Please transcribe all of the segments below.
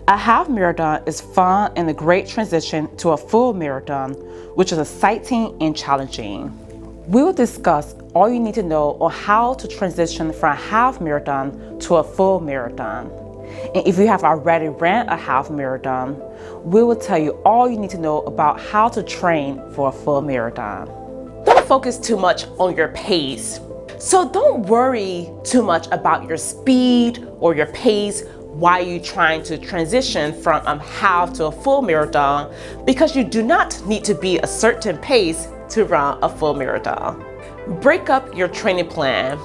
A half marathon is fun and a great transition to a full marathon, which is exciting and challenging. We will discuss all you need to know on how to transition from a half marathon to a full marathon. And if you have already ran a half marathon, we will tell you all you need to know about how to train for a full marathon. Don't focus too much on your pace. So don't worry too much about your speed or your pace while you're trying to transition from a half to a full marathon, because you do not need to be a certain pace to run a full marathon. Break up your training plan.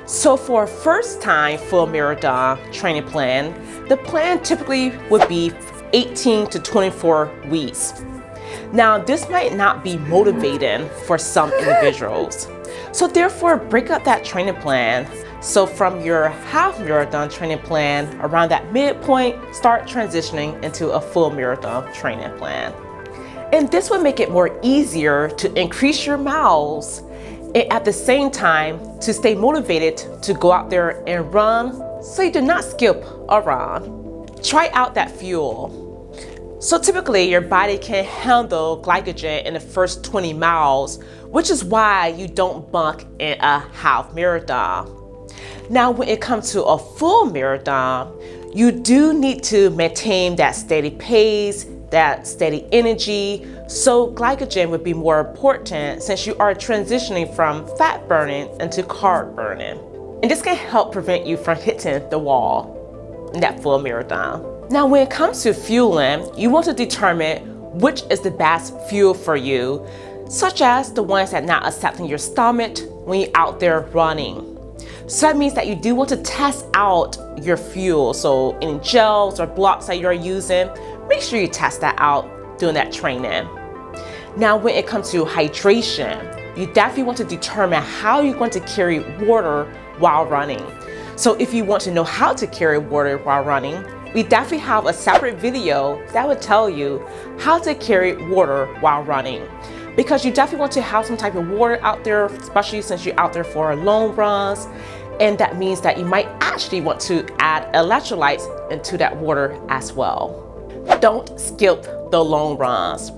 So for a first time full marathon training plan, the plan typically would be 18 to 24 weeks. Now, this might not be motivating for some individuals. So therefore, break up that training plan. So from your half marathon training plan, around that midpoint, start transitioning into a full marathon training plan. And this will make it more easier to increase your miles and at the same time to stay motivated to go out there and run so you do not skip a run. Try out that fuel. So typically your body can handle glycogen in the first 20 miles, which is why you don't bunk in a half marathon. Now, when it comes to a full marathon, you do need to maintain that steady pace, that steady energy. So glycogen would be more important since you are transitioning from fat burning into carb burning. And this can help prevent you from hitting the wall in that full marathon. Now, when it comes to fueling, you want to determine which is the best fuel for you, such as the ones that are not accepting your stomach when you're out there running. So that means that you do want to test out your fuel. So any gels or blocks that you're using, make sure you test that out during that training. Now, when it comes to hydration, you definitely want to determine how you're going to carry water while running. So if you want to know how to carry water while running, we definitely have a separate video that would tell you how to carry water while running. Because you definitely want to have some type of water out there, especially since you're out there for long runs. And that means that you might actually want to add electrolytes into that water as well. Don't skip the long runs.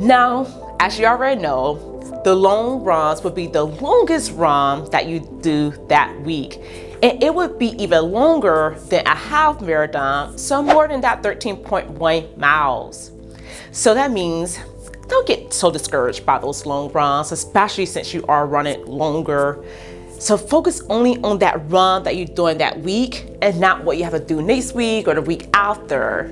Now, as you already know, the long runs would be the longest run that you do that week. And it would be even longer than a half marathon, so more than that 13.1 miles. So that means don't get so discouraged by those long runs, especially since you are running longer. So focus only on that run that you're doing that week and not what you have to do next week or the week after.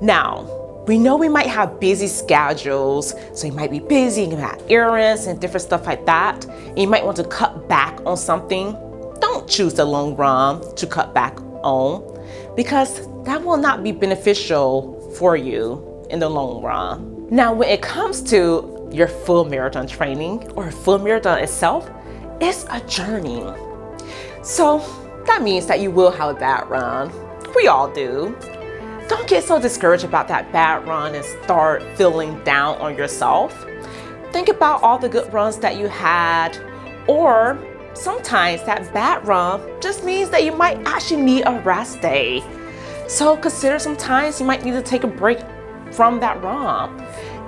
Now, we know we might have busy schedules, so you might be busy, you have errands and different stuff like that. And you might want to cut back on something. Don't choose the long run to cut back on, because that will not be beneficial for you in the long run. Now, when it comes to your full marathon training or full marathon itself, it's a journey. So that means that you will have a bad run. We all do. Don't get so discouraged about that bad run and start feeling down on yourself. Think about all the good runs that you had, or sometimes that bad run just means that you might actually need a rest day. So consider sometimes you might need to take a break from that run.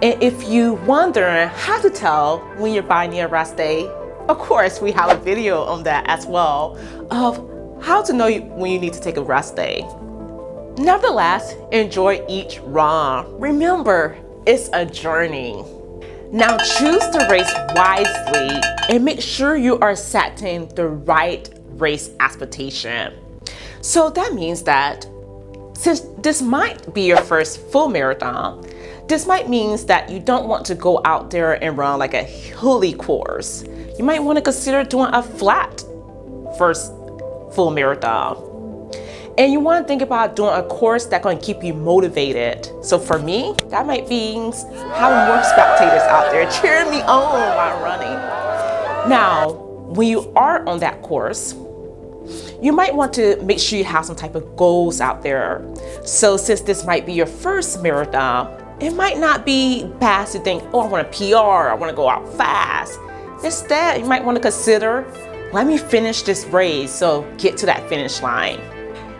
And if you wonder how to tell when your body needs a rest day, of course, we have a video on that as well of how to know when you need to take a rest day. Nevertheless, enjoy each run. Remember, it's a journey. Now choose to race wisely and make sure you are setting the right race expectation. So that means that since this might be your first full marathon, this might mean that you don't want to go out there and run like a hilly course. You might want to consider doing a flat first full marathon. And you want to think about doing a course that's going to keep you motivated. So for me, that might be having more spectators out there cheering me on while running. Now, when you are on that course, you might want to make sure you have some type of goals out there. So since this might be your first marathon, it might not be bad to think, oh, I want a PR, I want to go out fast. Instead, you might want to consider, let me finish this race, so get to that finish line.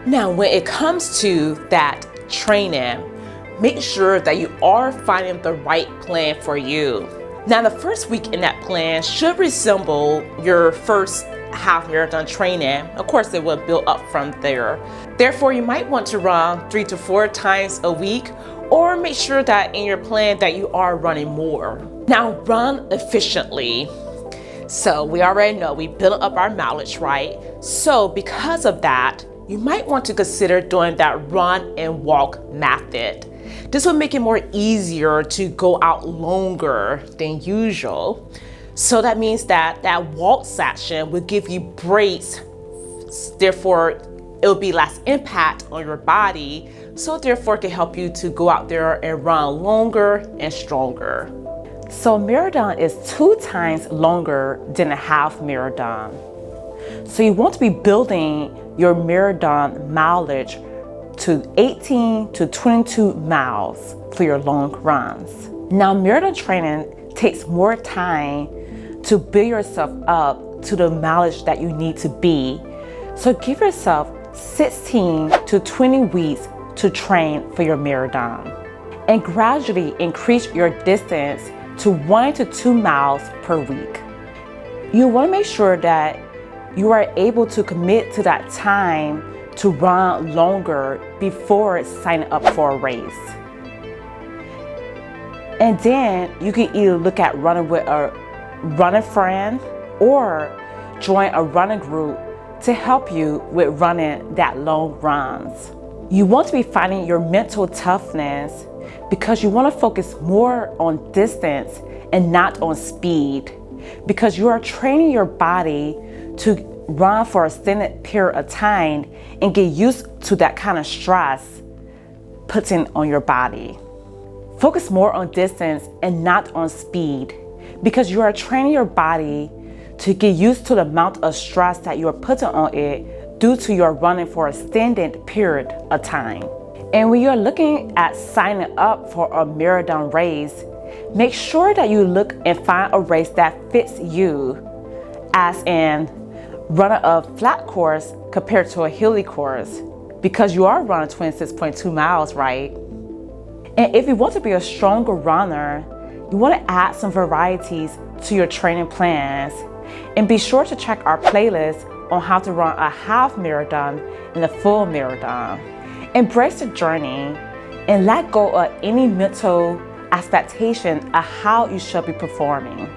Now, when it comes to that training, make sure that you are finding the right plan for you. Now, the first week in that plan should resemble your first half marathon training. Of course, it will build up from there. Therefore, you might want to run 3 to 4 times a week, or make sure that in your plan that you are running more. Now, run efficiently. So we already know we built up our mileage, right? So because of that, you might want to consider doing that run and walk method. This will make it more easier to go out longer than usual. So that means that that walk section will give you breaks, therefore it'll be less impact on your body, so therefore it can help you to go out there and run longer and stronger. So a marathon is 2 times longer than a half marathon. So you want to be building your marathon mileage to 18 to 22 miles for your long runs. Now, marathon training takes more time to build yourself up to the mileage that you need to be. So give yourself 16 to 20 weeks to train for your marathon, and gradually increase your distance to 1 to 2 miles per week. You want to make sure that you are able to commit to that time to run longer before signing up for a race. And then you can either look at running with a running friend or join a running group to help you with running that long runs. You want to be finding your mental toughness because you want to focus more on distance and not on speed, because you are training your body to run for an extended period of time and get used to that kind of stress putting on your body. Focus more on distance and not on speed, because you are training your body to get used to the amount of stress that you are putting on it due to your running for an extended period of time. And when you're looking at signing up for a marathon race, make sure that you look and find a race that fits you, as in running a flat course compared to a hilly course, because you are running 26.2 miles, right? And if you want to be a stronger runner, you want to add some varieties to your training plans, and be sure to check our playlist on how to run a half marathon and a full marathon. Embrace the journey and let go of any mental expectation of how you should be performing.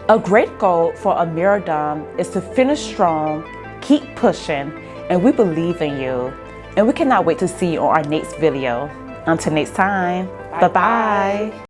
A great goal for a marathon is to finish strong, keep pushing, and we believe in you. And we cannot wait to see you on our next video. Until next time, bye-bye.